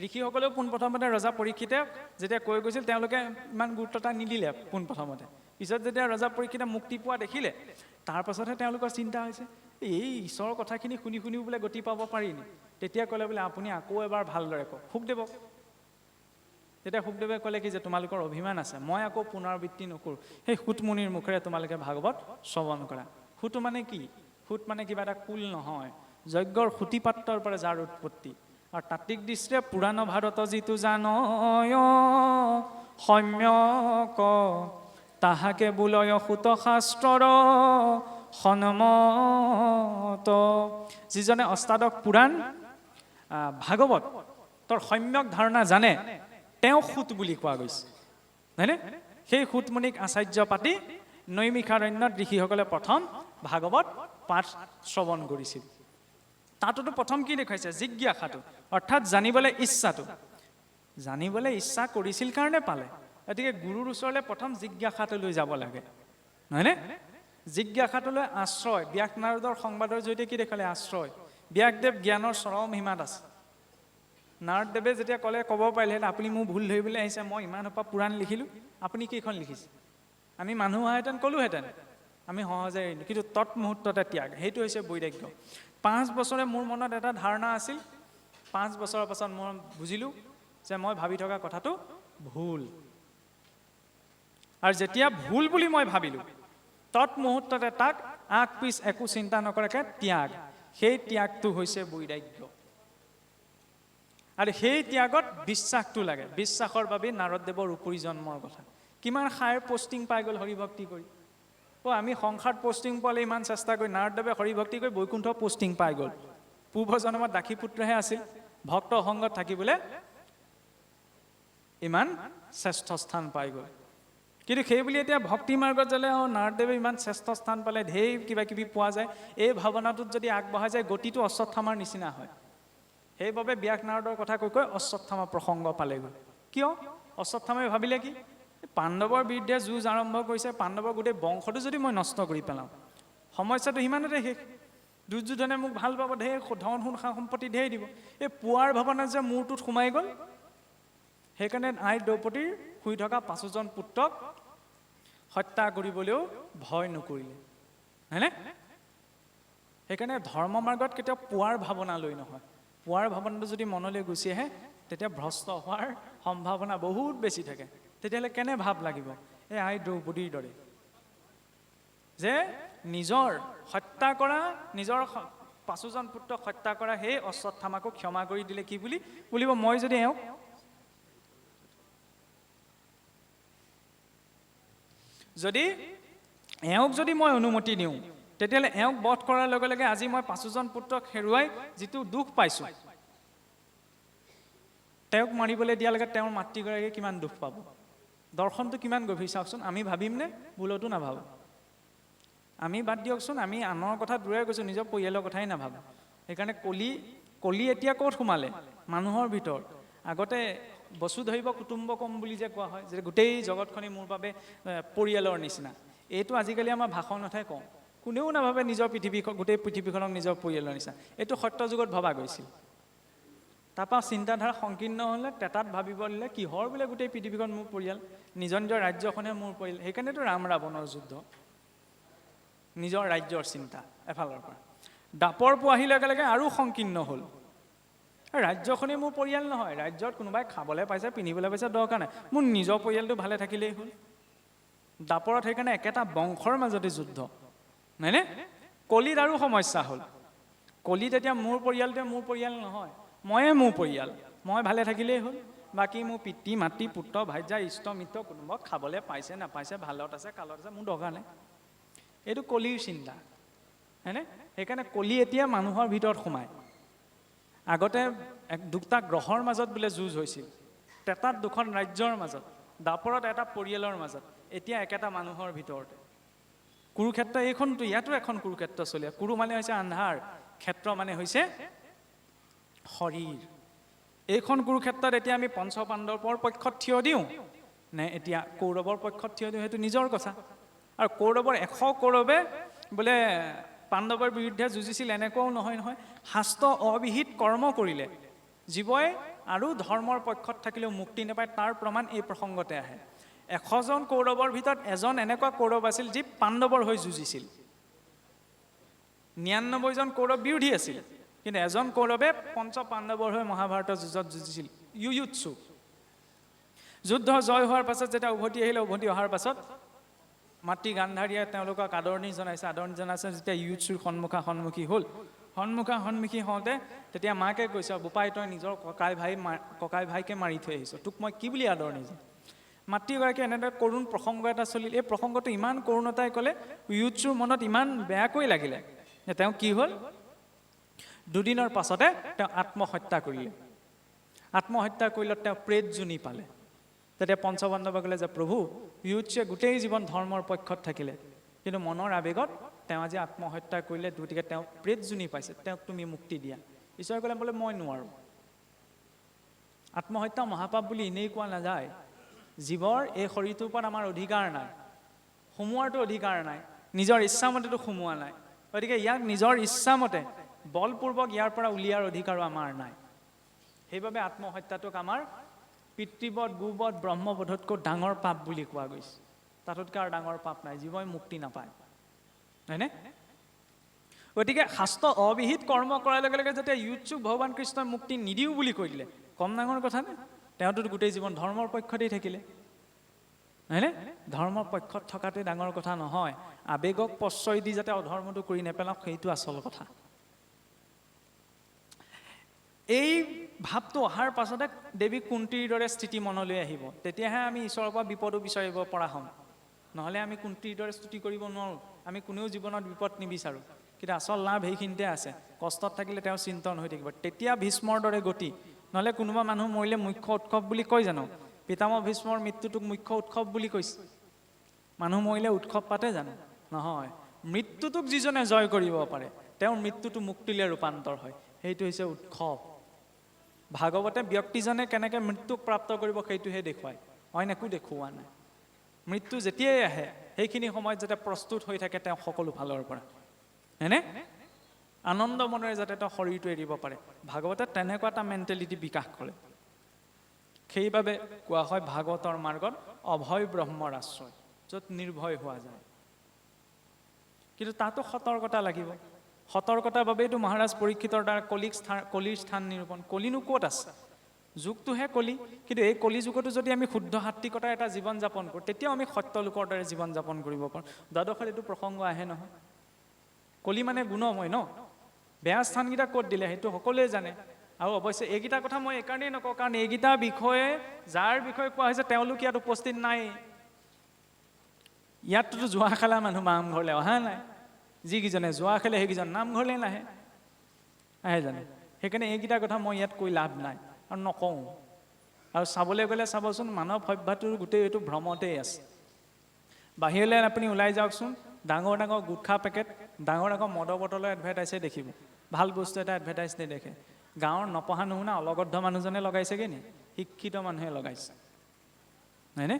ঋষিসকলেও পোনপ্ৰথমতে ৰজা পৰীক্ষিতে যেতিয়া কৈ গৈছিল তেওঁলোকে ইমান গুৰুত্ব নিদিলে পোনপ্ৰথমতে। পিছত যেতিয়া ৰজা পৰীক্ষিতে মুক্তি পোৱা দেখিলে তাৰ পাছতহে তেওঁলোকৰ চিন্তা হৈছে এই ঈশ্বৰৰ কথাখিনি শুনি শুনিও বোলে গতি পাব পাৰি নি। তেতিয়া ক'লে বোলে আপুনি আকৌ এবাৰ ভালদৰে কওক শুকদেৱক। তেতিয়া শুকদেৱে ক'লে কি যে তোমালোকৰ অভিমান আছে, মই আকৌ পুনৰাবৃত্তি নকৰোঁ, সেই সুতমুনিৰ মুখেৰে তোমালোকে ভাগৱত শ্ৰৱণ কৰা। সুত মানে কি? সুত মানে কিবা এটা কুল নহয়, যজ্ঞৰ সুতিপাত্ৰৰ পৰা যাৰ উৎপত্তি। আৰু তাত্ত্বিক দৃষ্টিৰে পুৰাণ ভাৰত যিটো জানয় সম্যক তাহাকে বোলয় সুত শাস্ত্ৰৰ সন্মত। যিজনে অষ্টাদশ পুৰাণ ভাগৱত তোৰ সম্যক ধাৰণা জানে তেওঁ সুত বুলি কোৱা গৈছে, হয়নে? সেই সুতমুনিক আচাৰ্য পাতি নৈমিষাৰণ্যত ঋষিসকলে প্ৰথম ভাগৱত পাঠ শ্ৰৱণ কৰিছিল। তাতোতো প্ৰথম কি দেখুৱাইছে? জিজ্ঞাসাটো, অৰ্থাৎ জানিবলৈ ইচ্ছাটো। জানিবলৈ ইচ্ছা কৰিছিল কাৰণে পালে। গতিকে গুৰুৰ ওচৰলৈ প্ৰথম জিজ্ঞাসাটো লৈ যাব লাগে, নহয়নে? জিজ্ঞাসাটোলৈ আশ্ৰয়। ব্যাস নাৰদৰ সংবাদৰ জৰিয়তে কি দেখালে? আশ্ৰয়। ব্যাসদেৱ জ্ঞানৰ চৰম সীমাত আছে। নাৰদদেৱে যেতিয়া ক'ব পাৰিলে আপুনি মোৰ ভুল ধৰিবলৈ আহিছে, মই ইমান সোপা পুৰাণ লিখিলোঁ, আপুনি কেইখন লিখিছে? আমি মানুহ হোৱাহেঁতেন ক'লোহেঁতেন, আমি সহজে এৰিলোঁ। কিন্তু তৎমুহূৰ্ততে ত্যাগ, সেইটো হৈছে বৈৰাগ্য। 5 বছৰে মোৰ মনত এটা ধাৰণা আছিল, 5 বছৰৰ পাছত মই বুজিলোঁ যে মই ভাবি থকা কথাটো ভুল। আৰু যেতিয়া ভুল বুলি মই ভাবিলোঁ তৎমুহূৰ্ততে তাক আগ পিছ একো চিন্তা নকৰাকৈ ত্যাগ। সেই ত্যাগটো হৈছে বৈৰাগ্য। আৰু সেই ত্যাগত বিশ্বাসটো লাগে। বিশ্বাসৰ বাবে নাৰদদেৱৰ উপৰি জন্মৰ কথা। কিমান হায়াৰ পষ্টিং পাই গ'ল হৰিভক্তি কৰি। আমি সংসাৰত পষ্টিং পালে ইমান চেষ্টা কৰি, নাৰদদেৱে হৰিভক্তি কৰি বৈকুণ্ঠ পষ্টিং পাই গ'ল। পূৰ্ব জন্মত দাসী পুত্ৰহে আছিল, ভক্ত সংগত থাকিবলৈ ইমান শ্ৰেষ্ঠ স্থান পাই গ'ল। কিন্তু সেই বুলি এতিয়া ভক্তি মাৰ্গত যালে নাৰদদেৱে ইমান শ্ৰেষ্ঠ স্থান পালে, ঢেৰ কিবা কিবি পোৱা যায়, এই ভাৱনাটোত যদি আগবঢ়া যায় গতিটো অশ্বত্থামাৰ নিচিনা হয়। সেইবাবে ব্যাস নাৰদৰ কথা কৈ কৈ অশ্বত্থামা প্ৰসংগ পালেগৈ। কিয়? অশ্বত্থামাই ভাবিলে কি পাণ্ডৱৰ বিৰুদ্ধে যুঁজ আৰম্ভ কৰিছে, পাণ্ডৱৰ গোটেই বংশটো যদি মই নষ্ট কৰি পেলাওঁ, সমস্যাটো সিমানতে শেষ। দুৰ্যোধনে মোক ভাল পাব, ঢেৰ ধন সম্পত্তি ঢেৰ দিব। এই পুৱাৰ ভাৱনা যে মূৰটোত সোমাই গ'ল, সেইকাৰণে আই দ্ৰৌপদীৰ শুই থকা 5জন পুত্ৰক হত্যা কৰিবলৈও ভয় নকৰিলে, হয়নে? সেইকাৰণে ধৰ্ম মাৰ্গত কেতিয়াও পুৱাৰ ভাৱনা লৈ নহয়। পুৱাৰ ভাৱনাটো যদি মনলৈ গুচি আহে তেতিয়া ভ্ৰষ্ট হোৱাৰ সম্ভাৱনা বহুত বেছি থাকে। তেতিয়াহ'লে কেনে ভাৱ লাগিব? এই আই দ্ৰৌপদীৰ দৰে, যে নিজৰ হত্যা কৰা, নিজৰ 5জন পুত্ৰক হত্যা কৰা সেই অশ্বত্থামাকো ক্ষমা কৰি দিলে। কি বুলি বুলিব? মই যদি এওঁক যদি মই অনুমতি দিওঁ, তেতিয়াহ'লে এওঁক বধ কৰাৰ লগে লগে আজি মই 5জন পুত্ৰক হেৰুৱাই যিটো দুখ পাইছোঁ, তেওঁক মাৰিবলৈ দিয়াৰ লগে তেওঁৰ মাতৃগৰাকীয়ে কিমান দুখ পাব। দৰ্শনটো কিমান গভীৰ চাওকচোন। আমি ভাবিমনে? ভুলতো নাভাবোঁ। আমি বাদ দিয়কচোন, আমি আনৰ কথা দূৰে গৈছোঁ, নিজৰ পৰিয়ালৰ কথাই নাভাবোঁ। সেইকাৰণে কলি এতিয়া ক'ত সোমালে? মানুহৰ ভিতৰত। আগতে বসুধৈৱ কুটুম্বকম বুলি যে কোৱা হয়, যে গোটেই জগতখনেই মোৰ বাবে পৰিয়ালৰ নিচিনা, এইটো আজিকালি আমাৰ ভাষণতহে কওঁ। কোনেও নাভাবে নিজৰ গোটেই পৃথিৱীখনক নিজৰ পৰিয়ালৰ নিচিনা। এইটো সত্য যুগত ভবা গৈছিল। তাৰপৰা চিন্তাধাৰা সংকীৰ্ণ হ'লে, তেতাত ভাবিব দিলে কিহৰ বোলে গোটেই পৃথিৱীখন মোৰ পৰিয়াল, নিজৰ নিজৰ ৰাজ্যখনে মোৰ পৰিয়াল। সেইকাৰণেতো ৰাম ৰাৱণৰ যুদ্ধ, নিজৰ ৰাজ্যৰ চিন্তা এফালৰ পৰা। দাপৰ পোৱাহিৰ লগে লগে আৰু সংকীৰ্ণ হ'ল। ৰাজ্যখনেই মোৰ পৰিয়াল নহয়, ৰাজ্যত কোনোবাই খাবলৈ পাইছে, পিন্ধিবলৈ পাইছে, দৰকাৰ নাই, মোৰ নিজৰ পৰিয়ালটো ভালে থাকিলেই হ'ল। দাপৰত সেইকাৰণে একেটা বংশৰ মাজতে যুদ্ধ, নহয়নে? কলিত আৰু সমস্যা হ'ল। কলিত এতিয়া মোৰ পৰিয়ালটোৱে মোৰ পৰিয়াল নহয়, ময়ে মোৰ পৰিয়াল, মই ভালে থাকিলেই হ'ল। বাকী মোৰ পিতৃ মাতৃ পুত্ৰ ভাৰ্যা ইষ্ট মিত্ৰ কোনোবাক খাবলৈ পাইছে নাপাইছে, ভালত আছে কালত আছে, মোৰ দৰকাৰ নাই। এইটো কলিৰ চিন্তা, হয়নে? সেইকাৰণে কলি এতিয়া মানুহৰ ভিতৰত সোমায়। আগতে 2টা গ্ৰহৰ মাজত বোলে যুঁজ হৈছিল, তেতাত 2খন ৰাজ্যৰ মাজত, দাপৰত এটা পৰিয়ালৰ মাজত, এতিয়া একেটা মানুহৰ ভিতৰতে। কুৰুক্ষেত্ৰ এইখনতো, ইয়াতো এখন কুৰুক্ষেত্ৰ চলি। কুৰু মানে হৈছে আন্ধাৰ, ক্ষেত্ৰ মানে হৈছে শৰীৰ। এইখন কুৰুক্ষেত্ৰত এতিয়া আমি পঞ্চপাণ্ডৱৰ পক্ষত থিয় দিওঁ নে এতিয়া কৌৰৱৰ পক্ষত থিয় দিওঁ, সেইটো নিজৰ কথা। আৰু কৌৰৱৰ 100 কৌৰৱে বোলে পাণ্ডৱৰ বিৰুদ্ধে যুঁজিছিল এনেকুৱাও নহয়। শাস্ত্ৰ অবিহিত কৰ্ম কৰিলে, জীৱই আৰু ধৰ্মৰ পক্ষত থাকিলেও মুক্তি নাপায়, তাৰ প্ৰমাণ এই প্ৰসংগতে আহে। 100 জন কৌৰৱৰ ভিতৰত এজন এনেকুৱা কৌৰৱ আছিল যি পাণ্ডৱৰ হৈ যুঁজিছিল। 99 জন কৌৰৱ বিৰোধী আছিল, কিন্তু এজন কৌৰৱে পঞ্চ পাণ্ডৱৰ হৈ মহাভাৰতৰ যুঁজত যুঁজিছিল। ইউয়ুৎসু যুদ্ধ জয় হোৱাৰ পাছত যেতিয়া উভতি আহিলে, উভতি অহাৰ পাছত মাতৃ গান্ধাৰীয়ে তেওঁলোকক আদৰণি জনাইছে। যেতিয়া ইউয়ুৎসুৰ সন্মুখী হ'ল, সন্মুখী হওঁতে তেতিয়া মাকে কৈছে, বোপাই তই নিজৰ ককাই ভাইকে মাৰি থৈ আহিছ, তোক মই কি বুলি আদৰণি যাম। মাতৃগৰাকী এনেদৰে কৰুণ প্ৰসংগ এটা চলিল। এই প্ৰসংগটো ইমান কৰুণতাই ক'লে, ইউয়ুৎসুৰ মনত ইমান বেয়াকৈ লাগিলে যে তেওঁ কি হ'ল, দুদিনৰ পাছতে তেওঁ আত্মহত্যা কৰিলে। আত্মহত্যা কৰিলত তেওঁ প্ৰেত জুনি পালে। তেতিয়া পঞ্চপাণ্ডৱে ক'লে যে প্ৰভু, ইউয়ুৎসুৱে গোটেই জীৱন ধৰ্মৰ পক্ষত থাকিলে, কিন্তু মনৰ আৱেগত তেওঁ আজি আত্মহত্যা কৰিলে, গতিকে তেওঁ প্ৰেত জুনি পাইছে, তেওঁক তুমি মুক্তি দিয়া। ঈশ্বৰে ক'লে বোলে মই নোৱাৰোঁ। আত্মহত্যা মহাপাপ বুলি এনেই কোৱা নাযায়। জীৱৰ এই শৰীৰটোৰ ওপৰত আমাৰ অধিকাৰ নাই, সোমোৱাৰটো অধিকাৰ নাই, নিজৰ ইচ্ছামতেতো সোমোৱা নাই। গতিকে ইয়াক নিজৰ ইচ্ছামতে বলপূৰ্বক ইয়াৰ পৰা উলিয়াৰ অধিকাৰো আমাৰ নাই। সেইবাবে আত্মহত্যাটোক আমাৰ পিতৃবধ, গোবধ, ব্ৰহ্মবধতকৈ ডাঙৰ পাপ বুলি কোৱা গৈছে। তাতোতকৈ আৰু ডাঙৰ পাপ নাই, জীৱই মুক্তি নাপায়, হয়নে? গতিকে শাস্ত্ৰ অবিহিত কৰ্ম কৰাৰ লগে লগে যেতিয়া ইউয়ুৎসুক ভগৱান কৃষ্ণই মুক্তি নিদিওঁ বুলি কৈ দিলে, কম ডাঙৰ কথা নে? তেওঁতো গোটেই জীৱন ধৰ্মৰ পক্ষতেই থাকিলে, হয়নে? ধৰ্মৰ পক্ষত থকাটোৱে ডাঙৰ কথা নহয়। আৱেগক প্ৰশ্ৰয় দি যাতে অধৰ্মটো কৰি নেপেলাওঁ, সেইটো আচল কথা। এই ভাৱটো অহাৰ পাছতে দেৱী কুন্তীৰ দৰে স্থিতি মনলৈ আহিব। তেতিয়াহে আমি ঈশ্বৰৰ পৰা বিপদো বিচাৰিব পৰা হ'ম। নহ'লে আমি কুন্তীৰ দৰে স্তুতি কৰিব নোৱাৰোঁ। আমি কোনেও জীৱনত বিপদ নিবিচাৰোঁ, কিন্তু আচল লাভ সেইখিনিতে আছে। কষ্টত থাকিলে তেওঁ চিন্তন হৈ থাকিব, তেতিয়া ভীষ্মৰ দৰে গতি। নহ'লে কোনোবা মানুহ মৰিলে মুখ্য উৎসৱ বুলি কয় জানো? পিতামহ ভীষ্মৰ মৃত্যুটোক মুখ্য উৎসৱ বুলি কৈছে। মানুহ মৰিলে উৎসৱ পাতে জানো? নহয়। মৃত্যুটোক যিজনে জয় কৰিব পাৰে, তেওঁৰ মৃত্যুটো মুক্তিলৈ ৰূপান্তৰ হয়, সেইটো হৈছে উৎসৱ। ভাগৱতে ব্যক্তিজনে কেনেকৈ মৃত্যুক প্ৰাপ্ত কৰিব সেইটোহে দেখুৱায়, অইন একো দেখুওৱা নাই। মৃত্যু যেতিয়াই আহে সেইখিনি সময়ত যাতে প্ৰস্তুত হৈ থাকে তেওঁ সকলো ফালৰ পৰা, হয়নে? আনন্দ মনেৰে যাতে তেওঁ শৰীৰটো এৰিব পাৰে। ভাগৱতে তেনেকুৱা এটা মেণ্টেলিটি বিকাশ কৰে। সেইবাবে কোৱা হয় ভাগৱতৰ মাৰ্গত অভয় ব্ৰহ্মৰ আশ্ৰয়, য'ত নিৰ্ভয় হোৱা যায়। কিন্তু তাতো সতৰ্কতা লাগিব। সতৰ্কতাৰ বাবেইতো মহাৰাজ পৰীক্ষিতৰ দ্বাৰা কলিৰ স্থান নিৰূপণ। কলিনো ক'ত আছে? যুগটোহে কলি, কিন্তু এই কলি যুগতো যদি আমি শুদ্ধ সাত্বিকতাৰ এটা জীৱন যাপন কৰোঁ, তেতিয়াও আমি সত্য লোকৰ দৰে জীৱন যাপন কৰিব পাৰোঁ। দ্বাদশত এইটো প্ৰসংগ আহে নহয়। কলি মানে গুণময় ন, বেয়া স্থানকেইটা ক'ত দিলে সেইটো সকলোৱে জানে। আৰু অৱশ্যে এইকেইটা কথা মই এইকাৰণেই নকওঁ, কাৰণ এইকেইটা বিষয়ে যাৰ বিষয়ে কোৱা হৈছে তেওঁলোক ইয়াত উপস্থিত নাই। ইয়াততো যোৱা খেলা মানুহ নামঘৰলৈ অহা নাই। যিকেইজনে যোৱা খেলে সেইকেইজন নামঘৰলৈ নাহে, আহে জানে? সেইকাৰণে এইকেইটা কথা মই ইয়াত কৈ লাভ নাই আৰু নকওঁ। আৰু চাবলৈ গ'লে চাবচোন, মানৱ সভ্যতাটোৰ গোটেই এইটো ভ্ৰমতেই আছে। বাহিৰলৈ আপুনি ওলাই যাওকচোন, ডাঙৰ ডাঙৰ গুটখা পেকেট, ডাঙৰ ডাঙৰ মদৰ বটলৰ এডভাৰটাইজে দেখিব, ভাল বস্তু এটা এডভাৰটাইজ নেদেখে। গাঁৱৰ নপঢ়া নুশুনা অলগদ্ধ মানুহজনে লগাইছেগৈ নি? শিক্ষিত মানুহে লগাইছে, হয়নে?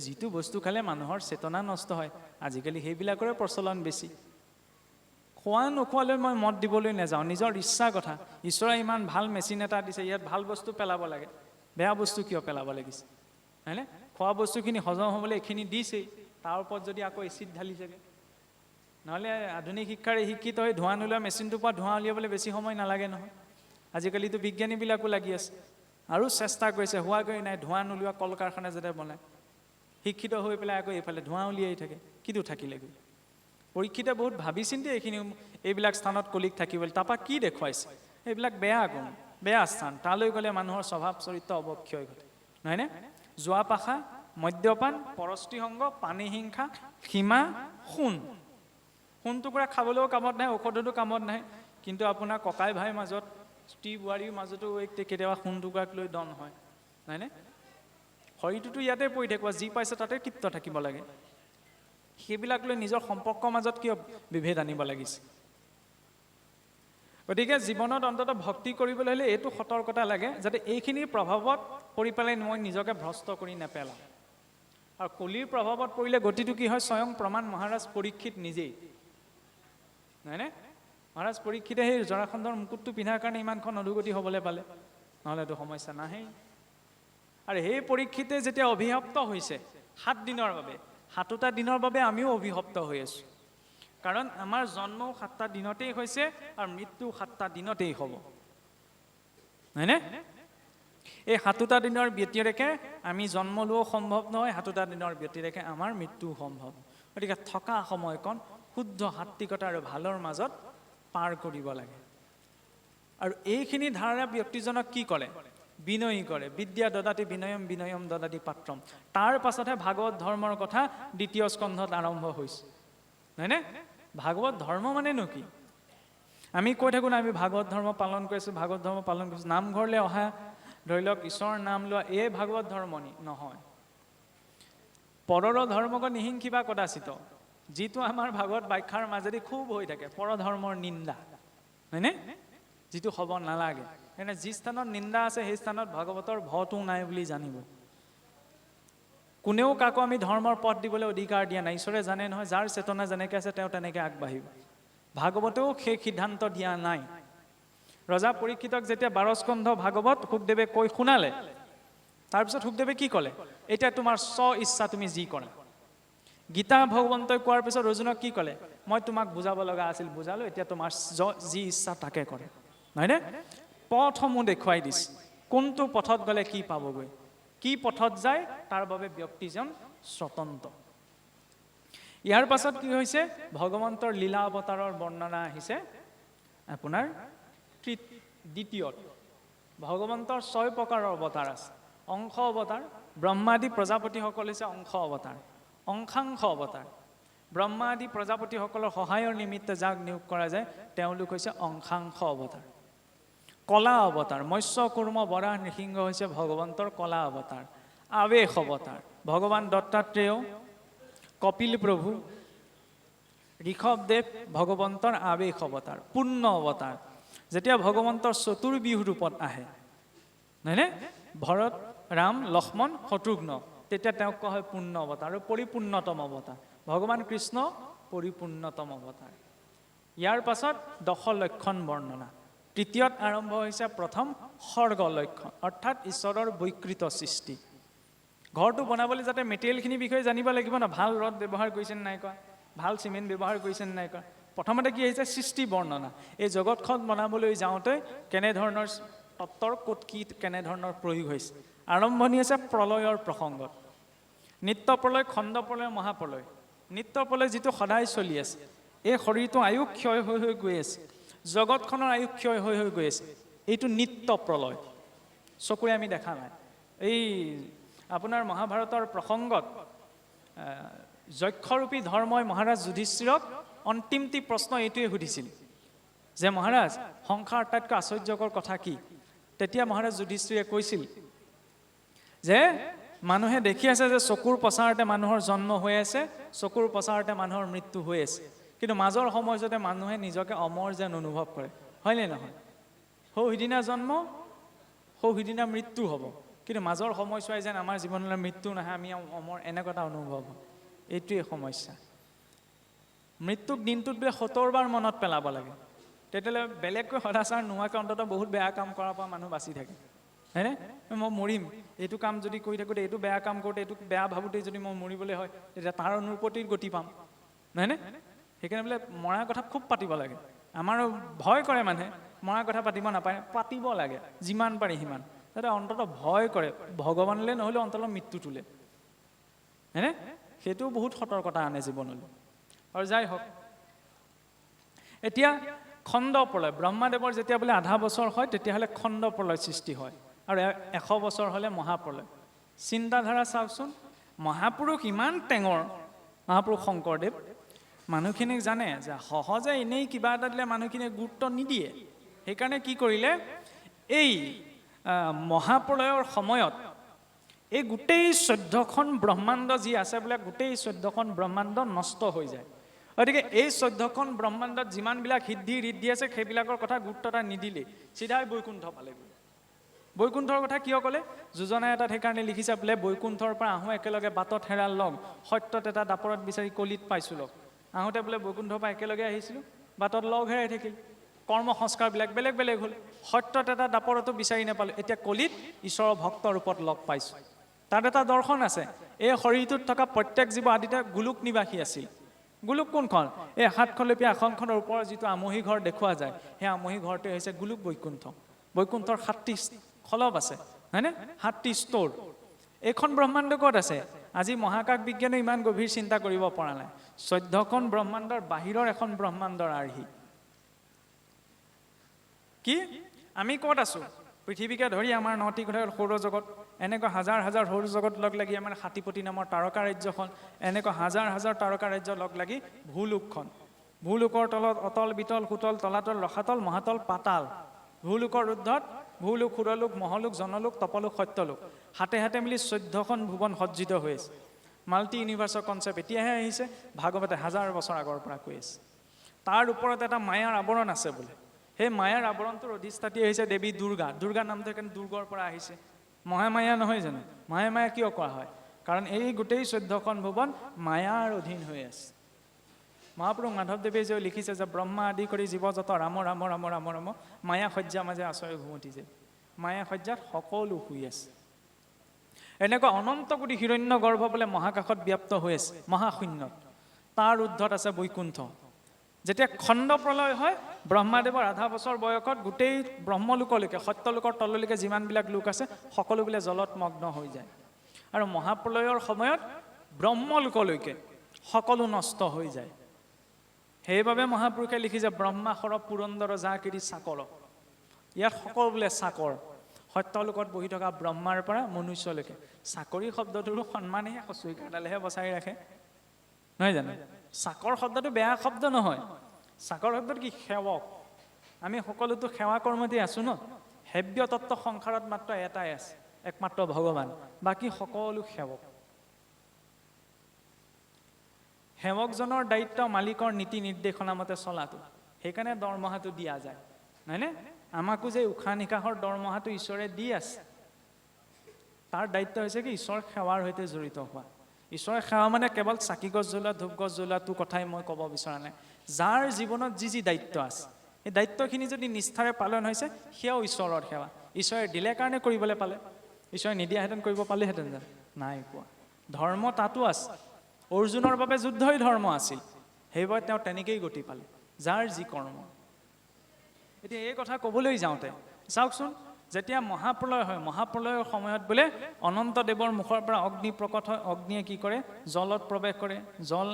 যিটো বস্তু খালে মানুহৰ চেতনা নষ্ট হয়, আজিকালি সেইবিলাকৰে প্ৰচলন বেছি। খোৱা নোখোৱালৈ মই মত দিবলৈ নাযাওঁ, নিজৰ ইচ্ছাৰ কথা। ঈশ্বৰে ইমান ভাল মেচিন এটা দিছে, ইয়াত ভাল বস্তু পেলাব লাগে, বেয়া বস্তু কিয় পেলাব লাগিছে, হয়নে? খোৱা বস্তুখিনি হজম হ'বলৈ এইখিনি দিছেই, তাৰ ওপৰত যদি আকৌ এচিড ঢালিছেগৈ। নহ'লে আধুনিক শিক্ষাৰে শিক্ষিত হৈ ধোঁৱা নোলোৱা মেচিনটোৰ পৰা ধোঁৱা উলিয়াবলৈ বেছি সময় নালাগে নহয়। আজিকালিতো বিজ্ঞানীবিলাকো লাগি আছে আৰু চেষ্টা কৰিছে, হোৱাগৈ নাই ধোঁৱা নোলোৱা কল কাৰখানা যাতে বনায়। শিক্ষিত হৈ পেলাই আকৌ এইফালে ধোঁৱা উলিয়াই থাকে, কিটো থাকিলেগৈ? পৰীক্ষিতে বহুত ভাবি চিন্তি এইবিলাক স্থানত কলিক থাকিবলৈ, তাৰপৰা কি দেখুৱাইছে? এইবিলাক বেয়া গুণ, বেয়া স্থান। তালৈ গ'লে মানুহৰ স্বভাৱ চৰিত্ৰ অৱক্ষয় ঘটে, নহয়নে? যোৱা পাখা, মদ্যপান, পৰস্ত্ৰীসংগ, পানী হিংসা, সীমা, সোণ টুকুৰা খাবলৈও কামত নাহে, ঔষধতো কামত নাহে। কিন্তু আপোনাৰ ককাই ভাইৰ মাজত, স্ত্ৰী বোৱাৰীৰ মাজতো কেতিয়াবা সোণ টুকুৰাক লৈ দন হয়, নহয়নে? শৰীৰটোতো ইয়াতে পৰি থাকিব, যি পাইছে তাতে তৃপ্ত থাকিব লাগে। সেইবিলাক লৈ নিজৰ সম্পৰ্কৰ মাজত কিয় বিভেদ আনিব লাগিছে? গতিকে জীৱনত অন্ততঃ ভক্তি কৰিবলৈ হ'লে এইটো সতৰ্কতা লাগে, যাতে এইখিনিৰ প্ৰভাৱত পৰি পেলাই মই নিজকে ভ্ৰষ্ট কৰি নেপেলাওঁ। আৰু কলিৰ প্ৰভাৱত পৰিলে গতিটো কি হয়? স্বয়ং প্ৰমাণ মহাৰাজ পৰীক্ষিত নিজেই, নহয়নে? মহাৰাজ পৰীক্ষিতে সেই জৰাসন্ধৰ মুকুটটো পিন্ধাৰ কাৰণে ইমানখন অধোগতি হ'বলৈ পালে। নহ'লেতো সমস্যা নাহেই। আৰু সেই পৰীক্ষিতে যেতিয়া অভিশপ্ত হৈছে 7 দিনৰ বাবে, 7টা দিনৰ বাবে আমিও অভিশপ্ত হৈ আছোঁ। কাৰণ আমাৰ জন্ম 7টা দিনতেই হৈছে আৰু মৃত্যু 7টা দিনতেই হ'ব, হয়নে? এই 7টা দিনৰ ব্যতিৰেকে আমি জন্ম লোৱাও সম্ভৱ নহয়, 7টা দিনৰ ব্যতিৰেকে আমাৰ মৃত্যুও সম্ভৱ। গতিকে থকা সময়কণ শুদ্ধ সাত্বিকতা আৰু ভালৰ মাজত পাৰ কৰিব লাগে। আৰু এইখিনি ধাৰা ব্যক্তিজনক কি কৰে? বিনয়ী কৰে। বিদ্যা দদাতি বিনয়ম, বিনয়ম দদাতি পাত্ৰম। তাৰ পাছতহে ভাগৱত ধৰ্মৰ কথা 2য় স্কন্ধত আৰম্ভ হৈছে, হয়নে? ভাগৱত ধৰ্ম মানেনো কি? আমি কৈ থাকোঁ না, আমি ভাগৱত ধৰ্ম পালন কৰিছোঁ, ভাগৱত ধৰ্ম পালন কৰিছোঁ। নামঘৰলৈ অহা, ধৰি লওক ঈশ্বৰৰ নাম লোৱা, এই ভাগৱত ধৰ্ম নহয়। পৰৰ ধৰ্মক নিহিংসিবা কদাচিত, যিটো আমাৰ ভাগৱত ব্যাখ্যাৰ মাজেদি খুব হৈ থাকে, পৰধৰ্মৰ নিন্দা, হয়নে? যিটো হ'ব নালাগে। এনে যি স্থানত নিন্দা আছে সেই স্থানত ভাগৱতৰ ভটো নাই বুলি জানিব। কোনেও কাকো আমি ধৰ্মৰ পথ দিবলৈ অধিকাৰ দিয়া নাই। ঈশ্বৰে জানে নহয়, যাৰ চেতনা যেনেকৈ আছে তেওঁ তেনেকৈ আগবাঢ়িব। ভাগৱতেও সেই সিদ্ধান্ত দিয়া নাই। ৰজা পৰীক্ষিতক যেতিয়া 12 স্কন্ধ ভাগৱত শুকদেৱে কৈ শুনালে, তাৰপিছত শুকদেৱে কি ক'লে? এতিয়া তোমাৰ ইচ্ছা, তুমি যি কৰা। গীতা ভগৱন্তই কোৱাৰ পিছত অৰ্জুনক কি ক'লে? মই তোমাক বুজাব লগা আছিল, বুজালো, এতিয়া তোমাৰ যি ইচ্ছা তাকে কৰে, নহয়নে? পথসমূহ দেখুৱাই দিছে, কোনটো পথত গ'লে কি পাবগৈ, কি পথত যায় তাৰ বাবে ব্যক্তিজন স্বতন্ত্ৰ। ইয়াৰ পাছত কি হৈছে? ভগৱন্তৰ লীলা অৱতাৰৰ বৰ্ণনা আহিছে আপোনাৰ 2য়ত। ভগৱন্তৰ 6 প্ৰকাৰৰ অৱতাৰ আছে। অংশ অৱতাৰ, ব্ৰহ্মাদি প্ৰজাপতিসকল হৈছে অংশ অৱতাৰ। অংশাংশ অৱতাৰ, ব্ৰহ্মা আদি প্ৰজাপতিসকলৰ সহায়ৰ নিমিত্তে যাক নিয়োগ কৰা যায় তেওঁলোক হৈছে অংশাংশ অৱতাৰ। কলা অৱতাৰ, মৎস্য কুৰ্ম বৰাহ নৃসিংহ হৈছে ভগৱন্তৰ কলা অৱতাৰ। আৱেশ অৱতাৰ, ভগৱান দত্তাত্ৰেয়, কপিল প্ৰভু, ঋষভদেৱ ভগৱন্তৰ আৱেশ অৱতাৰ। পূৰ্ণ অৱতাৰ, যেতিয়া ভগৱন্তৰ চতুৰ্বিহু ৰূপত আহে, নহয়নে? ভৰত, ৰাম, লক্ষ্মণ, শত্ৰুঘ্ন, তেতিয়া তেওঁক কোৱা হয় পূৰ্ণ অৱতাৰ। আৰু পৰিপূৰ্ণতম অৱতাৰ ভগৱান কৃষ্ণ, পৰিপূৰ্ণতম অৱতাৰ। ইয়াৰ পাছত 10 লক্ষণ বৰ্ণনা। 3য়ত আৰম্ভ হৈছে প্ৰথম সৰ্গ লক্ষণ, অৰ্থাৎ ঈশ্বৰৰ বৈকৃত সৃষ্টি। ঘৰটো বনাবলৈ যাতে মেটেৰিয়েলখিনিৰ বিষয়ে জানিব লাগিব ন, ভাল ৰদ ব্যৱহাৰ কৰিছে নে নাই কৰা, ভাল চিমেণ্ট ব্যৱহাৰ কৰিছে নে নাই কৰা। প্ৰথমতে কি আহিছে? সৃষ্টি বৰ্ণনা। এই জগতখন বনাবলৈ যাওঁতে কেনেধৰণৰ তত্ত্বৰ ক'ত কি কেনেধৰণৰ প্ৰয়োগ হৈছে। আৰম্ভণি হৈছে প্ৰলয়ৰ প্ৰসংগত। নিত্য প্ৰলয়, খণ্ড প্ৰলয়, মহাপ্ৰলয়। নিত্য প্ৰলয় যিটো সদায় চলি আছে, এই শৰীৰটো আয়ু ক্ষয় হৈ হৈ গৈ আছে, জগতখনৰ আয়ু ক্ষয় হৈ হৈ গৈ আছে, এইটো নিত্য প্ৰলয়, চকুৰে আমি দেখা নাই। এই আপোনাৰ মহাভাৰতৰ প্ৰসংগত যক্ষৰূপী ধৰ্মই মহাৰাজ যুধিষ্ঠিৰক অন্তিমটি প্ৰশ্ন এইটোৱে সুধিছিল যে মহাৰাজ, সংসাৰ আটাইতকৈ আশ্চৰ্যকৰ কথা কি? তেতিয়া মহাৰাজ যুধিষ্ঠিৰে কৈছিল যে মানুহে দেখি আছে যে চকুৰ প্ৰচাৰতে মানুহৰ জন্ম হৈ আছে, চকুৰ প্ৰচাৰতে মানুহৰ মৃত্যু হৈ আছে, কিন্তু মাজৰ সময়তে মানুহে নিজকে অমৰ যেন অনুভৱ কৰে, হয়নে নহয়? সিদিনা জন্ম, সিদিনা মৃত্যু হ'ব, কিন্তু মাজৰ সময়ছোৱাই যেন আমাৰ জীৱনলৈ মৃত্যু নাহে, আমি অমৰ, এনেকুৱা এটা অনুভৱ হয়। এইটোৱে সমস্যা। মৃত্যুক দিনটোত বোলে 70 বাৰ মনত পেলাব লাগে, তেতিয়াহ'লে বেলেগকৈ সদাচাৰ নোহোৱাকৈ অন্ততঃ বহুত বেয়া কাম কৰাৰ পৰা মানুহ বাচি থাকে, হয়নে? মই মৰিম, এইটো কাম যদি কৰি থাকোঁতে, এইটো বেয়া কাম কৰোঁতে, এইটো বেয়া ভাবোঁতেই যদি মই মৰিবলৈ হয়, তেতিয়া তাৰ অনুপতিৰ গতি পাম, নহয়নে? সেইকাৰণে বোলে মৰাৰ কথা খুব পাতিব লাগে। আমাৰো ভয় কৰে মানুহে, মৰাৰ কথা পাতিব নাপায়, পাতিব লাগে যিমান পাৰি সিমান, যাতে অন্ততঃ ভয় কৰে, ভগৱানলৈ নহ'লেও অন্ততঃ মৃত্যুটোলৈ, হয়নে? সেইটো বহুত সতৰ্কতা আনে জীৱনলৈ। আৰু যাই হওক, এতিয়া খণ্ড প্ৰলয়, ব্ৰহ্মাদেৱৰ যেতিয়া বোলে আধা বছৰ হয় তেতিয়াহ'লে খণ্ড প্ৰলয় সৃষ্টি হয়, আৰু 100 বছৰ হ'লে মহাপ্ৰলয়। চিন্তাধাৰা চাওকচোন, মহাপুৰুষ ইমান টেঙৰ, মহাপুৰুষ শংকৰদেৱ, মানুহখিনিক জানে যে সহজে এনেই কিবা এটা দিলে মানুহখিনিয়ে গুৰুত্ব নিদিয়ে, সেইকাৰণে কি কৰিলে, এই মহাপ্ৰলয়ৰ সময়ত এই গোটেই 14খন ব্ৰহ্মাণ্ড যি আছে বোলে, গোটেই 14খন ব্ৰহ্মাণ্ড নষ্ট হৈ যায়। গতিকে এই 14খন ব্ৰহ্মাণ্ডত যিমানবিলাক সিদ্ধি ঋদ্ধি আছে সেইবিলাকৰ কথা গুৰুত্ব এটা নিদিলে, চিধাই বৈকুণ্ঠ পালেগৈ। বৈকুণ্ঠৰ কথা কিয় ক'লে? যোজনা এটাত সেইকাৰণে লিখিছে বোলে, বৈকুণ্ঠৰ পৰা আহোঁ একেলগে বাটত হেৰাল লগ, সত্যত এটা দাপৰত বিচাৰি কলিত পাইছোঁ লগ। আহোঁতে বোলে বৈকুণ্ঠৰ পৰা একেলগে আহিছিলোঁ, বাটত লগ হেৰাই থাকিল, কৰ্ম সংস্কাৰবিলাক বেলেগ বেলেগ হ'ল সত্যত এটা দাপৰতো বিচাৰি নাপালোঁ এতিয়া কলিত ঈশ্বৰৰ ভক্ত ৰূপত লগ পাইছোঁ তাত এটা দৰ্শন আছে এই শৰীৰটোত থকা প্ৰত্যেক জীৱ আদিতে গোলোক নিবাসী আছিল গোলোক কোনখন এই হাতখনলৈপি আসনখনৰ ওপৰত যিটো আমহি ঘৰ দেখুওৱা যায় সেই আমহি ঘৰটোৱে হৈছে গোলোক বৈকুণ্ঠ বৈকুণ্ঠৰ 7টি খলব আছে হয়নে 7টি স্তৰ এইখন ব্ৰহ্মাণ্ড ক'ত আছে আজি মহাকাশ বিজ্ঞানে ইমান গভীৰ চিন্তা কৰিব পৰা নাই 14খন ব্ৰহ্মাণ্ডৰ বাহিৰৰ এখন ব্ৰহ্মাণ্ডৰ আৰ্হি কি আমি ক'ত আছো পৃথিৱীকে ধৰি আমাৰ 9টি গ্ৰহৰ সৌৰজগত এনেকুৱা হাজাৰ হাজাৰ সৌৰজগত লগ লাগি আমাৰ হাতীপতি নামৰ তাৰকা ৰাজ্যখন এনেকুৱা হাজাৰ হাজাৰ তাৰকা ৰাজ্য লগ লাগি ভূলোকখন ভূলোকৰ তলত অতল বিতল সুতল তলাতল ৰসাতল মহাতল পাতাল ভূলোকৰ ঊৰ্ধ্বত ভূলোক সুৰলোক মহলোক জনলোক তপলোক সত্যলোক হাতে হাতে মিলি 14খন ভুৱন সজ্জিত হৈ আছে মাল্টি ইউনিভাৰ্সৰ কনসেপ্ট এতিয়াহে আহিছে ভাগৱতে হাজাৰ বছৰ আগৰ পৰা কৈ আছে তাৰ ওপৰত এটা মায়াৰ আৱৰণ আছে বোলে সেই মায়াৰ আৱৰণটোৰ অধিষ্ঠাত্ৰী হৈছে দেৱী দুৰ্গা দুৰ্গা নামটো একেন দুৰ্গৰ পৰা আহিছে মহামায়া নহয় জানো মহামায়া কিয় কোৱা হয় কাৰণ এই গোটেই 14খন ভুৱন মায়াৰ অধীন হৈ আছে মহাপুৰুষ মাধৱদেৱে যে লিখিছে যে ব্ৰহ্মা আদি কৰি জীৱ যত ৰাম ৰাম ৰাম ৰাম ৰাম মায়া সজ্জা মাজে আশ্ৰয় ঘুমতি যে মায়া সজ্জাত সকলো শুই আছে এনেকুৱা অনন্ত কোটি হিৰণ্য গৰ্ভ বোলে মহাকাশত ব্যাপ্ত হৈ আছে মহাশূন্যত তাৰ ঊৰ্ধ্বত আছে বৈকুণ্ঠ যেতিয়া খণ্ড প্ৰলয় হয় ব্ৰহ্মাদেৱৰ আধা বছৰ বয়সত গোটেই ব্ৰহ্মলোকলৈকে সত্যলোকৰ তললৈকে যিমানবিলাক লোক আছে সকলো বোলে জলত মগ্ন হৈ যায় আৰু মহাপ্ৰলয়ৰ সময়ত ব্ৰহ্মলোকলৈকে সকলো নষ্ট হৈ যায় সেইবাবে মহাপুৰুষে লিখিছে ব্ৰহ্মাসৰ পুৰন্দৰ জাকিৰি চাকৰ ইয়াত সকলো বোলে চাকৰ সত্যলোকত বহি থকা ব্ৰহ্মাৰ পৰা মনুষ্যলৈকে চাকৰি শব্দটোৰো সন্মানেহে চুইকাৰডালেহে বচাই ৰাখে নহয় জানো চাকৰ শব্দটো বেয়া শব্দ নহয় চাকৰ শব্দটো কি সেৱক আমি সকলোতো সেৱা কৰ্মতে আছো ন হেব্য তত্ত্ব সংসাৰত মাত্ৰ এটাই আছে একমাত্ৰ ভগৱান বাকি সকলো সেৱক সেৱকজনৰ দায়িত্ব মালিকৰ নীতি নিৰ্দেশনা মতে চলাটো সেইকাৰণে দৰমহাটো দিয়া যায় নহয়নে আমাকো যে উশাহ নিশাহৰ দৰমহাটো ঈশ্বৰে দি আছে তাৰ দায়িত্ব হৈছে কি ঈশ্বৰ সেৱাৰ সৈতে জড়িত হোৱা ঈশ্বৰৰ সেৱা মানে কেৱল চাকি গছ জ্বলোৱা ধূপ গছ জ্বলোৱাটো কথাই মই ক'ব বিচৰা নাই যাৰ জীৱনত যি দায়িত্ব আছে এই দায়িত্বখিনি যদি নিষ্ঠাৰে পালন হৈছে সেয়াও ঈশ্বৰৰ সেৱা ঈশ্বৰে দিলে কাৰণে কৰিবলৈ পালে ঈশ্বৰে নিদিয়াহেঁতেন কৰিব পালেহেঁতেন জানো নাই পোৱা ধৰ্ম তাতো আছে অৰ্জুনৰ বাবে যুদ্ধই ধৰ্ম আছিল সেইবাবে তেওঁ তেনেকেই গতি পালে যাৰ যি কৰ্ম এতিয়া এই কথা ক'বলৈ যাওঁতে চাওকচোন যেতিয়া মহাপ্ৰলয় হয় মহাপ্ৰলয়ৰ সময়ত বোলে অনন্ত দেৱৰ মুখৰ পৰা অগ্নি প্ৰকট হয় অগ্নিয়ে কি কৰে জলত প্ৰৱেশ কৰে জল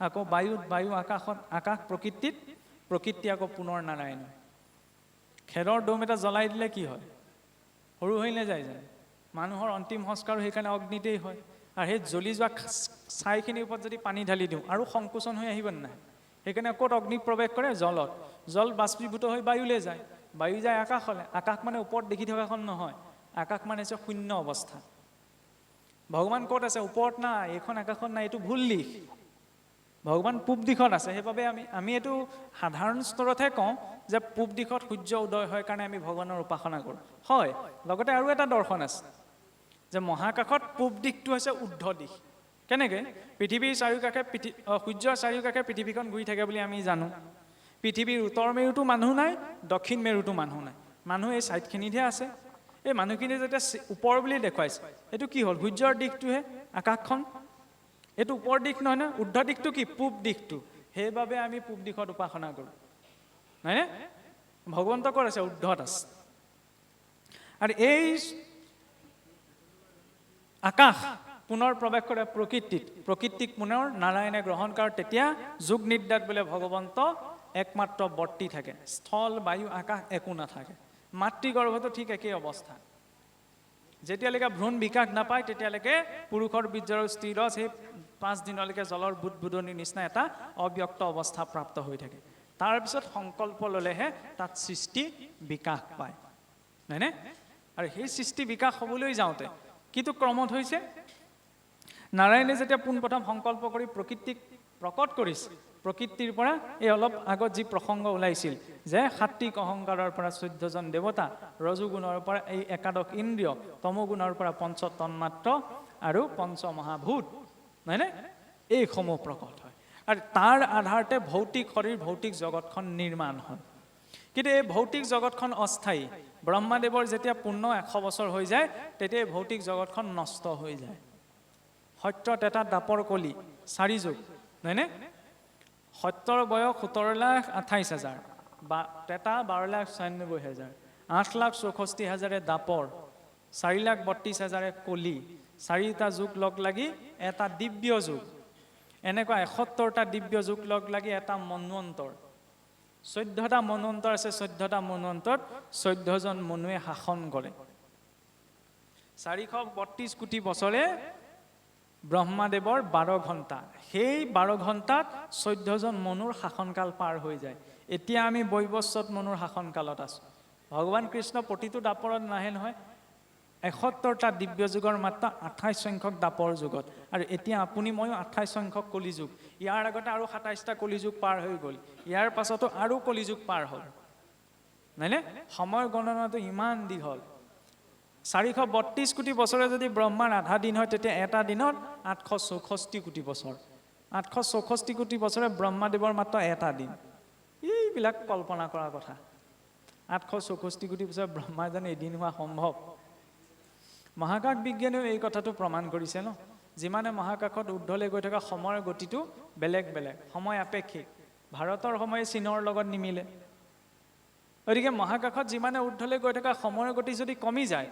আকৌ বায়ু আকাশত আকাশ প্ৰকৃতি আকৌ পুনৰ নাৰায়ণ খেৰৰ দম এটা জ্বলাই দিলে কি হয় সৰু হৈ নাযায় জানো মানুহৰ অন্তিম সংস্কাৰ সেইকাৰণে অগ্নিতেই হয় আৰু সেই জ্বলি যোৱা ছাইখিনিৰ ওপৰত যদি পানী ঢালি দিওঁ আৰু সংকোচন হৈ আহিব নাই সেইকাৰণে ক'ত অগ্নি প্ৰৱেশ কৰে জলত জল বাষ্পীভূত হৈ বায়ুলৈ যায় বায়ু যায় আকাশলৈ আকাশ মানে ওপৰত দেখি থকাখন নহয় আকাশ মানে হৈছে শূন্য অৱস্থা ভগৱান ক'ত আছে ওপৰত নাই এইখন আকাশত নাই এইটো ভুল দিশ ভগৱান পূব দিশত আছে সেইবাবে আমি এইটো সাধাৰণ স্তৰতহে কওঁ যে পূব দিশত সূৰ্য উদয় হয় কাৰণে আমি ভগৱানৰ উপাসনা কৰোঁ হয় লগতে আৰু এটা দৰ্শন আছে যে মহাকাশত পূব দিশটো হৈছে ঊৰ্ধ্ব দিশ কেনেকৈ পৃথিৱীৰ চাৰিওকাষে সূৰ্যৰ চাৰিওকাষে পৃথিৱীখন ঘূৰি থাকে বুলি আমি জানো পৃথিৱীৰ উত্তৰ মেৰুতো মানুহ নাই দক্ষিণ মেৰুতো মানুহ নাই মানুহ এই ছাইডখিনিতহে আছে এই মানুহখিনি যেতিয়া ওপৰ বুলি দেখুৱাইছে এইটো কি হ'ল সূৰ্যৰ দিশটোহে আকাশখন এইটো ওপৰ দিশ নহয় ন ঊৰ্ধ্ব দিশটো কি পূব দিশটো সেইবাবে আমি পূব দিশত উপাসনা কৰোঁ নহয়নে ভগৱন্ত ক'ত আছে ঊৰ্ধ্বত আছে আৰু এই আকাশ পুনৰ প্ৰৱেশ কৰে প্ৰকৃতিক পুনৰ নাৰায়ণে গ্ৰহণ কৰে তেতিয়া যোগ নিদ্ৰাত বোলে ভগৱন্ত একমাত্ৰ বৰ্তি থাকে স্থল বায়ু আকাশ একো নাথাকে মাতৃগৰ্ভতো ঠিক একেই অৱস্থা যেতিয়ালৈকে ভ্ৰূণ বিকাশ নাপায় তেতিয়ালৈকে পুৰুষৰ বীৰ্যৰ স্থিৰ সেই 5 দিনলৈকে জলৰ বুদবুদনিৰ নিচিনা এটা অব্যক্ত অৱস্থা প্ৰাপ্ত হৈ থাকে তাৰপিছত সংকল্প ল'লেহে তাত সৃষ্টি বিকাশ পায় নহয়নে আৰু সেই সৃষ্টি বিকাশ হ'বলৈ যাওঁতে কিটো ক্ৰমত হৈছে নাৰায়ণে যেতিয়া পোনপ্ৰথম সংকল্প কৰি প্ৰকৃতিক প্ৰকট কৰিছে প্ৰকৃতিৰ পৰা এই অলপ আগত যি প্ৰসংগ ওলাইছিল যে সাত্বিক অহংকাৰৰ পৰা 14জন দেৱতা ৰজোগুণৰ পৰা এই একাদশ ইন্দ্ৰিয় তমোগুণৰ পৰা পঞ্চ তন্মাত্ৰ আৰু পঞ্চ মহাভূত নহয়নে এইসমূহ প্ৰকট হয় আৰু তাৰ আধাৰতে ভৌতিক শৰীৰ ভৌতিক জগতখন নিৰ্মাণ হয় কিন্তু এই ভৌতিক জগতখন অস্থায়ী। ব্ৰহ্মাদেৱৰ যেতিয়া পূৰ্ণ 100 বছৰ হৈ যায় তেতিয়া এই ভৌতিক জগতখন নষ্ট হৈ যায়। সত্যত এটা দাপৰ কলি 4 যুগ, হয়নে? সত্যৰ বয়স 17,28,000, বা তেতা 12,96,000, 8,64,000 দাপৰ, 4,32,000 কলি, 4টা যুগ লগ লাগি এটা দিব্য যুগ। এনেকুৱা 71টা দিব্য যুগ লগ লাগি এটা মন্বন্তৰ। 14টা মন্বন্তৰ আছে, 14টা মন্বন্তৰত 14জন মনুৱে শাসন কৰে। 432 কোটি বছৰে ব্ৰহ্মাদেৱৰ 12 ঘণ্টা। সেই 12 ঘণ্টাত 14জন মনুৰ শাসনকাল পাৰ হৈ যায়। এতিয়া আমি বৈৱস্বত মনুৰ শাসনকালত আছোঁ। ভগৱান কৃষ্ণ প্ৰতিটো দাপৰত নাহে নহয়। 71টা দিব্য যুগৰ মাত্ৰ 28 সংখ্যক দাপৰ যুগত, আৰু এতিয়া আপুনি ময়ো 28 সংখ্যক কলিযুগ। ইয়াৰ আগতে আৰু 27টা কলিযুগ পাৰ হৈ গ'ল, ইয়াৰ পাছতো আৰু কলিযুগ পাৰ হ'ল, নহয়নে? সময় গণনাটো ইমান দীঘল। 432 কোটি বছৰে যদি ব্ৰহ্মাৰ আধা দিন হয় তেতিয়া এটা দিনত 864 কোটি বছৰ। 864 কোটি বছৰে ব্ৰহ্মাদেৱৰ মাত্ৰ এটা দিন। এইবিলাক কল্পনা কৰা কথা। 864 কোটি বছৰ ব্ৰহ্মাৰ জানো এদিন হোৱা সম্ভৱ? মহাকাশ বিজ্ঞানেও এই কথাটো প্ৰমাণ কৰিছে ন। যিমানে মহাকাশত ঊৰ্ধ্বলৈ গৈ থকা সময়ৰ গতিটো বেলেগ বেলেগ, সময় আপেক্ষিক। ভাৰতৰ সময় চীনৰ লগত নিমিলে। গতিকে মহাকাশত যিমানে ঊৰ্ধ্বলৈ গৈ থকা সময়ৰ গতি যদি কমি যায়,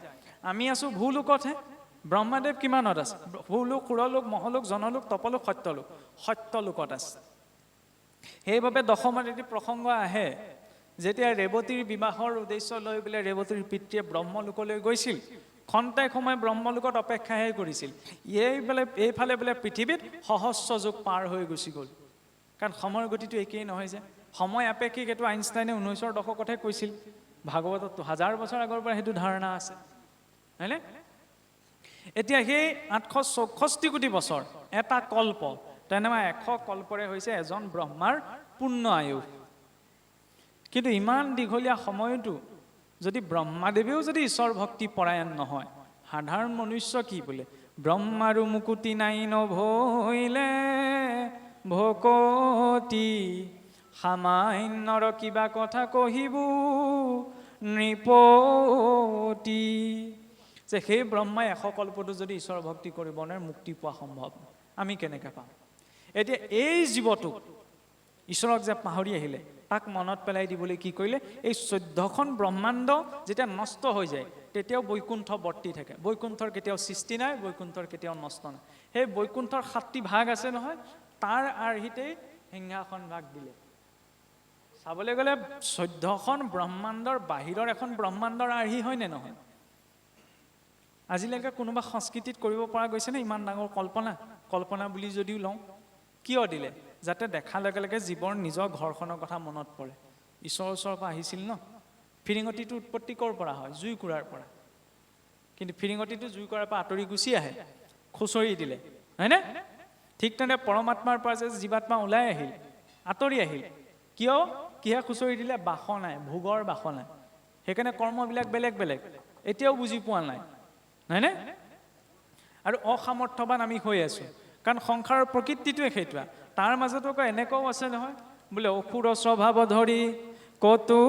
আমি আছোঁ ভূলোকতহে। ব্ৰহ্মাদেৱ কিমানত আছে? ভূলোক, সুৰলোক, মহলোক, জনলোক, তপলোক, সত্যলোক। সত্যলোকত আছে। সেইবাবে দশমত এটি প্ৰসংগ আহে, যেতিয়া ৰেৱতীৰ বিবাহৰ উদ্দেশ্য লৈ পেলাই ৰেৱতীৰ পিতৃয়ে ব্ৰহ্মলোকলৈ গৈছিল, খন্তেক সময় ব্ৰহ্মলোকত অপেক্ষাহে কৰিছিল। এইফালে বোলে পৃথিৱীত সহস্ৰ যুগ পাৰ হৈ গুচি গ'ল। কাৰণ সময়ৰ গতিটো একেই নহয় যে। সময় আপেক্ষিক, এইটো আইনষ্টাইনে 19ৰ দশকতহে কৈছিল। ভাগৱততো 1000 বছৰ আগৰ পৰা সেইটো ধাৰণা আছে, হয়নে? এতিয়া সেই 864 কোটি বছৰ এটা কল্প, তেনেকুৱা 100 কল্পৰে হৈছে এজন ব্ৰহ্মাৰ পূৰ্ণ আয়ুস। কিন্তু ইমান দীঘলীয়া সময়তো যদি ব্ৰহ্মাদেৱেও যদি ঈশ্বৰ ভক্তি পৰায়ণ নহয়, সাধাৰণ মনুষ্য কি বোলে? ব্ৰহ্মাৰো মুকুতি নাই নভৈলে ভকতি, সামান্যৰ কিবা কথা কহিবু নৃপতি। যে সেই ব্ৰহ্মাই 100 কল্পটো যদি ঈশ্বৰ ভক্তি কৰিব নোৱাৰে, মুক্তি পোৱা সম্ভৱ। আমি কেনেকৈ পাম? এতিয়া এই জীৱটোক ঈশ্বৰক যে পাহৰি আহিলে, তাক মনত পেলাই দিবলৈ কি কৰিলে? এই 14খন ব্ৰহ্মাণ্ড যেতিয়া নষ্ট হৈ যায় তেতিয়াও বৈকুণ্ঠ বৰ্তি থাকে। বৈকুণ্ঠৰ কেতিয়াও সৃষ্টি নাই, বৈকুণ্ঠৰ কেতিয়াও নষ্ট নাই। সেই বৈকুণ্ঠৰ 7টি ভাগ আছে নহয়, তাৰ আৰ্হিতেই সিংহাসন ভাগ দিলে। চাবলৈ গ'লে 14খন ব্ৰহ্মাণ্ডৰ বাহিৰৰ এখন ব্ৰহ্মাণ্ডৰ আৰ্হি হয়নে নহয়? আজিলৈকে কোনোবা সংস্কৃতিত কৰিব পৰা গৈছেনে ইমান ডাঙৰ কল্পনা? কল্পনা বুলি যদিও লওঁ, কিয় দিলে? যাতে দেখাৰ লগে লগে জীৱৰ নিজৰ ঘৰখনৰ কথা মনত পৰে। ঈশ্বৰৰ ওচৰৰ পৰা আহিছিল ন। ফিৰিঙতিটো উৎপত্তি ক'ৰ পৰা হয়? জুইকুৰাৰ পৰা। কিন্তু ফিৰিঙতিটো জুইকুৰাৰ পৰা আঁতৰি গুচি আহে, খুচৰি দিলে, হয়নে? ঠিক তেনে পৰমাত্মাৰ পৰা যে জীৱাত্মা ওলাই আহিল, আঁতৰি আহিল, কিয়? কিহে খুচৰি দিলে? বাসনাই, ভোগৰ বাসনাই। সেইকাৰণে কৰ্মবিলাক বেলেগ বেলেগ, এতিয়াও বুজি পোৱা নাই, হয়নে? আৰু অসামৰ্থ্যৱান আমি হৈ আছোঁ, কাৰণ সংসাৰৰ প্ৰকৃতিটোৱে সেইটোৱা। তাৰ মাজতো আকৌ এনেকুৱাও আছে নহয়, বোলে অসুৰ স্বভাৱ ধৰি কতু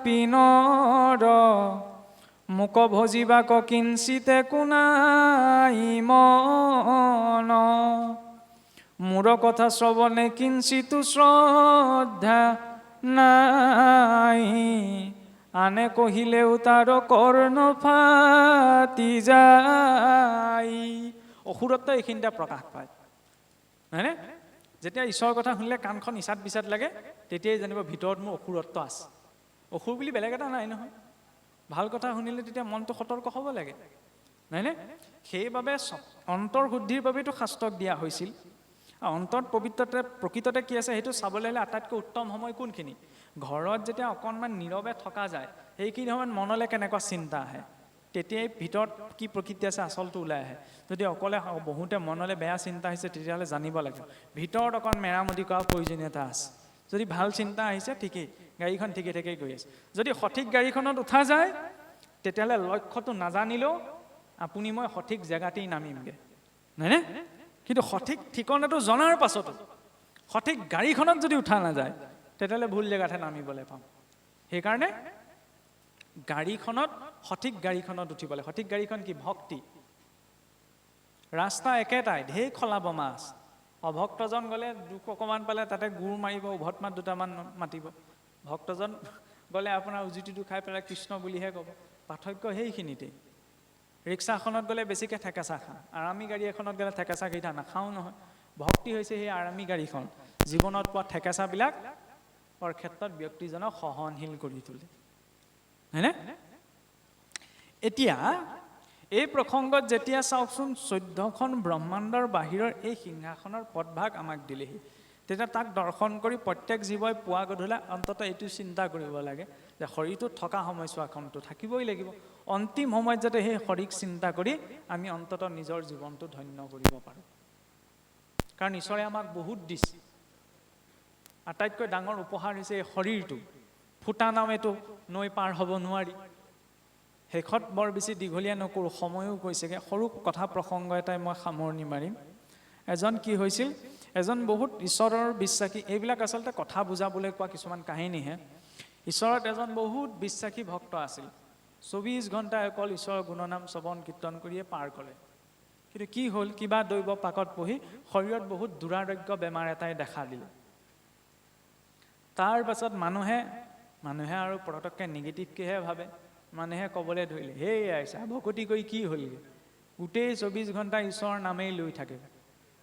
পাপিনৰ, মোক ভজিবা কিঞ্চিতে কোনাই মন, মোৰ কথা শ্ৰৱণে কিঞ্চিতো শ্ৰদ্ধা নাই, আনে কহিলেও তাৰ কৰ্ণ ফাটি যায়। অসুৰত্ব এইখিনিতে প্ৰকাশ পায়, হয়নে? যেতিয়া ঈশ্বৰৰ কথা শুনিলে কাণখন ইচাত বিচাত লাগে, তেতিয়াই জানিব ভিতৰত মোৰ অসুৰত্ব আছে। অসুৰ বুলি বেলেগ এটা নাই নহয়। ভাল কথা শুনিলে তেতিয়া মনটো সতৰ্ক হ'ব লাগে, নহয়নে? সেইবাবে অন্তৰ শুদ্ধিৰ বাবেতো শাস্ত্ৰক দিয়া হৈছিল। অন্তৰত পবিত্ৰতে প্ৰকৃততে কি আছে সেইটো চাবলৈ হ'লে আটাইতকৈ উত্তম সময় কোনখিনি? ঘৰত যেতিয়া অকণমান নীৰৱে থকা যায়, সেইখিনি সময়ত মনলৈ কেনেকুৱা চিন্তা আহে, তেতিয়াই ভিতৰত কি প্ৰকৃতি আছে আচলটো ওলাই আহে। যদি অকলে বহুতে মনলৈ বেয়া চিন্তা আহিছে, তেতিয়াহ'লে জানিব লাগে ভিতৰত অকণ মেৰামতি কৰাৰ প্ৰয়োজনীয়তা আছে। যদি ভাল চিন্তা আহিছে, ঠিকেই, গাড়ীখন ঠিকে ঠিকেই গৈ আছে। যদি সঠিক গাড়ীখনত উঠা যায়, তেতিয়াহ'লে লক্ষ্যটো নাজানিলেও আপুনি মই সঠিক জেগাতেই নামিমগৈ, নহয়নে? কিন্তু সঠিক ঠিকনাটো জনাৰ পাছতো সঠিক গাড়ীখনত যদি উঠা নাযায়, তেতিয়াহ'লে ভুল জেগাতহে নামিবলৈ পাম। সেইকাৰণে গাড়ীখনত সঠিক গাড়ীখনত উঠিব লাগে। সঠিক গাড়ীখন কি? ভক্তি। ৰাস্তা একেটাই, ঢেৰ খলা বমা আছে। অভক্তজন গ'লে দুখ অকণমান পালে তাতে গুৰ মাৰিব, উভত মাত দুটামান মাতিব। ভক্তজন গ'লে আপোনাৰ উজুতিটো খাই পেলাই কৃষ্ণ বুলিহে ক'ব। পাৰ্থক্য সেইখিনিতেই। ৰিক্সাখনত গ'লে বেছিকৈ থেকেচা খাওঁ, আৰামী গাড়ী এখনত গ'লে থেকেচা কেইটা নাখাওঁ নহয়। ভক্তি হৈছে সেই আৰামী গাড়ীখন, জীৱনত পোৱা থেকেচাবিলাক ক্ষেত্ৰত ব্যক্তিজনক সহনশীল কৰি তোলে, হয়নে? এতিয়া এই প্ৰসংগত যেতিয়া চাওকচোন 14খন ব্ৰহ্মাণ্ডৰ বাহিৰৰ এই সিংহাসনৰ পদভাগ আমাক দিলেহি, তেতিয়া তাক দৰ্শন কৰি প্ৰত্যেক জীৱই পুৱা গধূলা অন্ততঃ এইটো চিন্তা কৰিব লাগে যে শৰীৰটোত থকা সময়ছোৱাখনটো থাকিবই লাগিব। অন্তিম সময়ত যাতে সেই শৰীৰক চিন্তা কৰি আমি অন্ততঃ নিজৰ জীৱনটো ধন্য কৰিব পাৰোঁ। কাৰণ ঈশ্বৰে আমাক বহুত দিছে। আটাইতকৈ ডাঙৰ উপহাৰ হৈছে এই শৰীৰটো। ফুটা নামেতো নৈ পাৰ হ'ব নোৱাৰি। শেষত বৰ বেছি দীঘলীয়া নকৰোঁ, সময়ো কৈছেগৈ। সৰু কথা প্ৰসংগ এটাই মই সামৰণি মাৰিম। এজন কি হৈছিল, এজন বহুত ঈশ্বৰৰ বিশ্বাসী, এইবিলাক আচলতে কথা বুজাবলৈ কোৱা কিছুমান কাহিনীহে। ঈশ্বৰত এজন বহুত বিশ্বাসী ভক্ত আছিল। 24 ঘণ্টা অকল ঈশ্বৰৰ গুণনাম শ্ৰৱণ কীৰ্তন কৰিয়ে পাৰ কৰে। কিন্তু কি হ'ল, কিবা দৈৱ পাকত পঢ়ি শৰীৰত বহুত দুৰাৰোগ্য বেমাৰ এটাই দেখা দিলে। তাৰ পাছত মানুহে আৰু পটককৈ নিগেটিভকৈহে ভাবে। মানুহে ক'বলৈ ধৰিলে, হেই আইছা ভকতি কৰি কি হ'লগৈ, গোটেই 24 ঘণ্টা ঈশ্বৰৰ নামেই লৈ থাকে।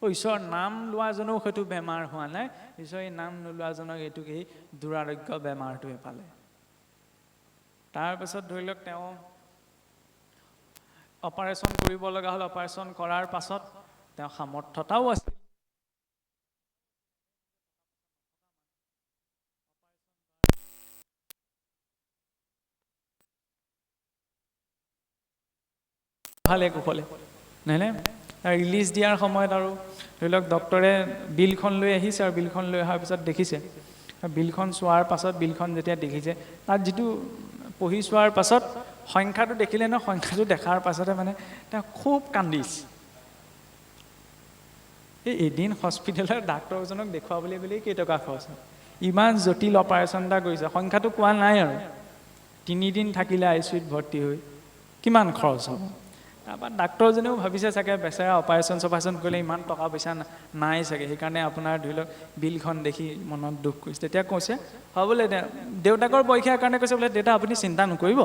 ঈশ্বৰৰ নাম লোৱাজনেও সেইটো বেমাৰ হোৱা নাই, ঈশ্বৰৰ নাম নোলোৱাজনক এইটো এই দুৰাৰোগ্য বেমাৰটোৱে পালে। তাৰপাছত ধৰি লওক তেওঁ অপাৰেশ্যন কৰিব লগা হ'ল। অপাৰেশ্যন কৰাৰ পাছত তেওঁ সামৰ্থ্যতাও আছিল। ভালে কুশলে নহয়নে? ৰিলিজ দিয়াৰ সময়ত আৰু ধৰি লওক ডক্টৰে বিলখন লৈ আহিছে, আৰু বিলখন লৈ অহাৰ পিছত দেখিছে, বিলখন চোৱাৰ পাছত বিলখন যেতিয়া দেখিছে, তাত যিটো পঢ়ি চোৱাৰ পাছত সংখ্যাটো দেখিলে ন, সংখ্যাটো দেখাৰ পাছতে মানে তেওঁ খুব কান্দিছে। এই এদিন হস্পিটেলৰ ডাক্তৰজনক দেখুৱাবলৈ গ'লেই কেইটকা খৰচ হয়। ইমান জটিল অপাৰেশ্যন এটা কৰিছে, সংখ্যাটো কোৱা নাই আৰু 3 দিন থাকিলে ICUত ভৰ্তি হৈ কিমান খৰচ হ'ব। তাৰপৰা ডাক্তৰজনেও ভাবিছে চাগে বেচেৰা অপাৰেশ্যন কৰিলে ইমান টকা পইচা নাই চাগে, সেইকাৰণে আপোনাৰ ধৰি লওক বিলখন দেখি মনত দুখ কৰিছে। তেতিয়া কৈছে, হ'বলৈ দেউতাকৰ পৰীক্ষাৰ কাৰণে কৈছে বোলে, দেউতা আপুনি চিন্তা নকৰিব,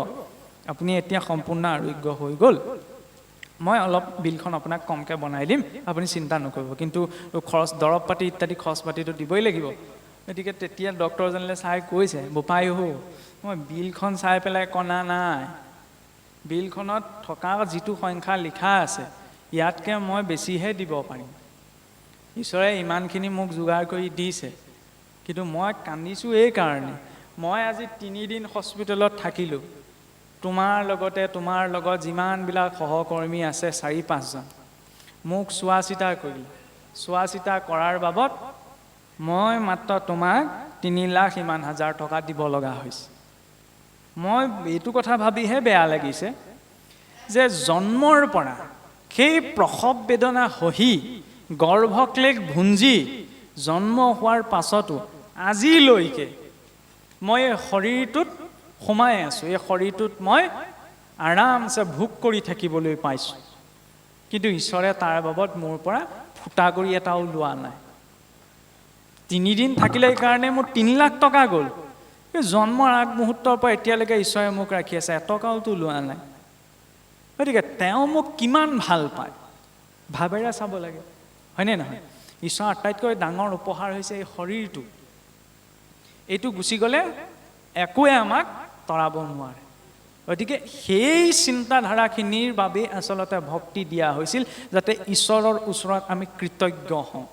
আপুনি এতিয়া সম্পূৰ্ণ আৰোগ্য হৈ গ'ল, মই অলপ বিলখন আপোনাক কমকৈ বনাই দিম, আপুনি চিন্তা নকৰিব, কিন্তু খৰচ দৰৱ পাতি ইত্যাদি খৰচ পাতিটো দিবই লাগিব। গতিকে তেতিয়া ডক্তৰজনলৈ চাই কৈছে, বোপাই মই বিলখন চাই পেলাই কনা নাই, বিলখনত থকা যিটো সংখ্যা লিখা আছে ইয়াতকৈ মই বেছিহে দিব পাৰিম। ঈশ্বৰে ইমানখিনি মোক যোগাৰ কৰি দিছে, কিন্তু মই কান্দিছোঁ এই কাৰণে, মই আজি 3 দিন হস্পিটেলত থাকিলোঁ, তোমাৰ লগত যিমানবিলাক সহকৰ্মী আছে 4-5জন মোক চোৱা চিতা কৰিলে, চোৱা চিতা কৰাৰ বাবদ মই মাত্ৰ তোমাক 3,00,000 টকা দিব লগা হৈছে। মই এইটো কথা ভাবিহে বেয়া লাগিছে যে জন্মৰ পৰা সেই প্ৰসৱ বেদনা সহি গৰ্ভক্লেশ ভুঞ্জি জন্ম হোৱাৰ পাছতো আজিলৈকে মই এই শৰীৰটোত সোমাই আছোঁ, এই শৰীৰটোত মই আৰামছে ভোগ কৰি থাকিবলৈ পাইছোঁ, কিন্তু ঈশ্বৰে তাৰ বাবদ মোৰ পৰা ফুটা কৰি এটাও লোৱা নাই। 3 দিন থাকিলে কাৰণে মোৰ 3,00,000 টকা গ'ল, জন্মৰ আগমুহূৰ্তৰ পৰা এতিয়ালৈকে ঈশ্বৰে মোক ৰাখি আছে, এটকাওতো লোৱা নাই। গতিকে তেওঁ মোক কিমান ভাল পায় ভাবেৰে চাব লাগে, হয়নে নহয়? ঈশ্বৰৰ আটাইতকৈ ডাঙৰ উপহাৰ হৈছে এই শৰীৰটো। এইটো গুচি গ'লে একোৱে আমাক তৰাব নোৱাৰে। গতিকে সেই চিন্তাধাৰাখিনিৰ বাবেই আচলতে ভক্তি দিয়া হৈছিল, যাতে ঈশ্বৰৰ ওচৰত আমি কৃতজ্ঞ হওঁ।